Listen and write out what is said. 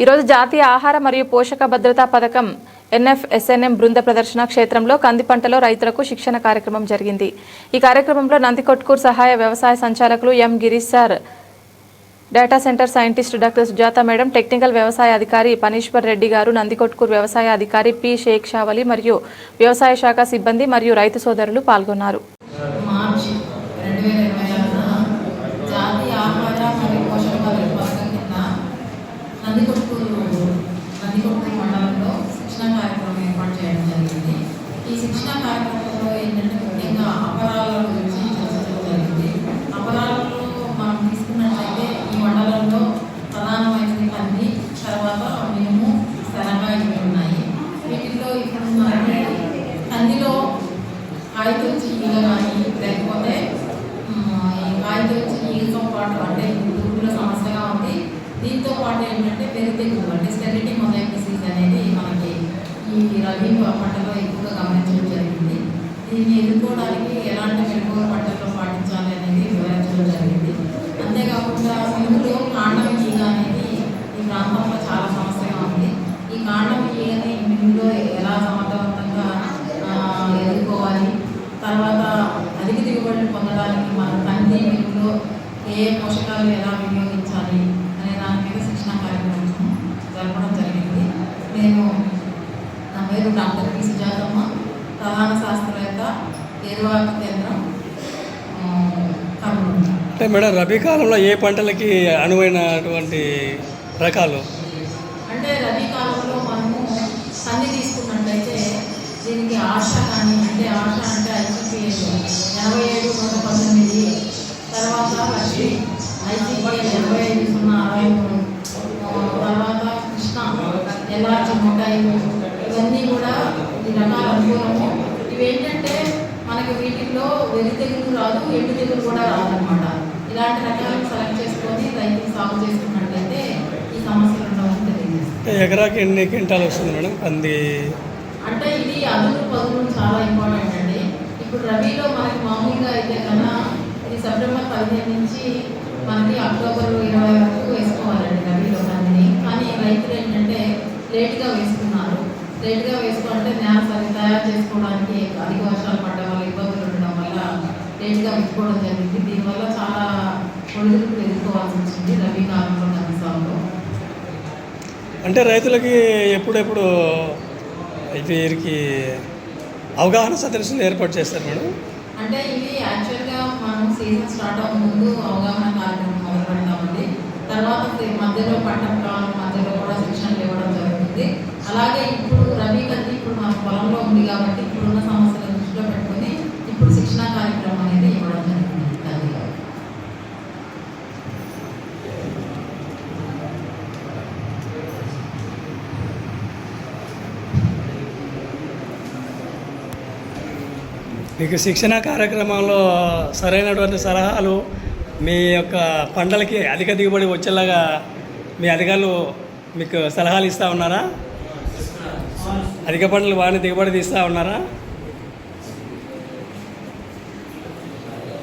ఈరోజు జాతీయ ఆహార మరియు పోషక భద్రతా పథకం NFSNM బృంద ప్రదర్శన క్షేత్రంలో కంది పంటలో రైతులకు శిక్షణ కార్యక్రమం జరిగింది. ఈ కార్యక్రమంలో నందికొట్కూరు సహాయ వ్యవసాయ సంచాలకులు M Girish sir, data centre scientist doctor Sujatha madam, technical వ్యవసాయ అధికారి పనీశ్వర్ రెడ్డి గారు, నందికొట్కూరు వ్యవసాయ అధికారి పి షేక్ షావలి మరియు వ్యవసాయ శాఖ సిబ్బంది మరియు రైతు సోదరులు పాల్గొన్నారు. నందికొట్కూరు మండలంలో శిక్షణ కార్యక్రమం ఏర్పాటు చేయడం జరిగింది. ఈ శిక్షణ కార్యక్రమంలో ఏంటంటే ముఖ్యంగా అపరాల గురించి చర్చించడం జరిగింది. అపరాలలో మనం తీసుకున్నట్లయితే ఈ మండలంలో ప్రధానమైనది కంది, తర్వాత మినుము, శనగ ఇవి ఉన్నాయి. వీటిల్లో ఇప్పుడు మనకి కందిలో కాయతొచ్చి ఈగ కానీ లేకపోతే ఈ కాయతొచ్చి ఈగతో పాటు అంటే పురుగుల సమస్యగా ఉంది. దీంతో పాటు ఏంటంటే పెరుగు అంటే స్టెరిలిటీ మొజాయిక్ డిసీజ్ అనేది మనకి ఈ రబీ పంటలో ఎక్కువగా గమనించడం జరిగింది. దీన్ని ఎదుర్కోవడానికి ఎలాంటి మెరుగుల పంటల్లో పాటించాలి అనేది వివరించడం జరిగింది. అంతేకాకుండా మినుములో కాండం ఈగ అనేది ఈ ప్రాంతంలో చాలా సమస్యగా ఉంది. ఈ కాండం ఈగని మినుములో ఎలా సమర్థవంతంగా ఎదుర్కోవాలి, తర్వాత అధిక దిగుబడులు పొందడానికి మనం కంది మినుములో ఏ పోషకాలు ఎలా వినియోగించాలి అనే దాని మీద శిక్షణ కార్యక్రమం జరపడం జరిగింది. నా పేరు డాక్టర్ పి సుజాతమ్మ, ప్రధాన శాస్త్రవేత్త, ఏరువాక కేంద్రం, కర్నూలు. అంటే మేడం, రబీ కాలంలో ఏ పంటలకి అనువైనటువంటి రకాలు? అంటే రబీ కాలంలో మనము కంది తీసుకున్నట్లయితే దీనికి ఆశ కానీ అంటే ఆశ అంటే ICPL 87-119, తర్వాత వర్షి ICPL 85-63, తర్వాత కృష్ణ LRG 105, ఇవన్నీ కూడా ఈ రకాల అనుకూలము. ఇవేంటంటే మనకి వీటిల్లో వెలి తెగులు రాదు, ఎండు తెగులు కూడా రాదనమాట. ఇలాంటి రకాలను సెలెక్ట్ చేసుకొని రైతులు సాగు చేసుకున్నట్లయితే ఈ సమస్యలు ఉండవని తెలియజేస్తుంది. ఎకరాకి ఎన్ని క్వింటాలు వస్తుంది మేడం కంది? అంటే ఇది అదును పదును చాలా ఇంపార్టెంట్ అండి. ఇప్పుడు రబీలో మనకి మామూలుగా అయితే కన్నా ఇది సెప్టెంబర్ 15 నుంచి మనకి అక్టోబర్ 20 వరకు వేసుకోవాలండి రబీలో కందిని. కానీ రైతులు ఏంటంటే లేట్గా వేసుకున్నారు. లేట్గా వేసుకుంటే నేల సరి తయారు చేసుకోవడానికి అధిక వర్షాలు పడడం వల్ల ఇబ్బందులు ఉండడం వల్ల లేట్గా వేసుకోవడం జరిగింది. దీనివల్ల చాలా ఒడిదుడుకులు ఎదుర్కోవాల్సి వచ్చింది రబీ కాలంలో కంది సాగులో. అంటే రైతులకి ఎప్పుడెప్పుడు వీరికి అవగాహన సదస్సులు ఏర్పాటు చేస్తారు మేడం? అంటే ఇవి యాక్చువల్గా మనం సీజన్ స్టార్ట్ అవ్వక ముందు అవగాహన కార్యక్రమం మొదలు పెడతామండి. తర్వాత మధ్యలో పంట కాలం మధ్యలో కూడా శిక్షణలు ఇవ్వడం జరుగుతుంది. అలాగే ఇప్పుడు రబీ కంది ఇప్పుడు మన పొలంలో ఉంది కాబట్టి ఇప్పుడున్న సమస్యలను దృష్టిలో పెట్టుకొని ఇప్పుడు శిక్షణ కార్యక్రమం అనేది ఇవ్వడం జరుగుతుంది కందిలో. మీకు శిక్షణ కార్యక్రమంలో సరైనటువంటి సలహాలు, మీ యొక్క పంటలకి అధిక దిగుబడి వచ్చేలాగా మీ అధికారులు మీకు సలహాలు ఇస్తూ ఉన్నారా? అధిక పంటలు బాగానే దిగుబడి తీస్తూ ఉన్నారా?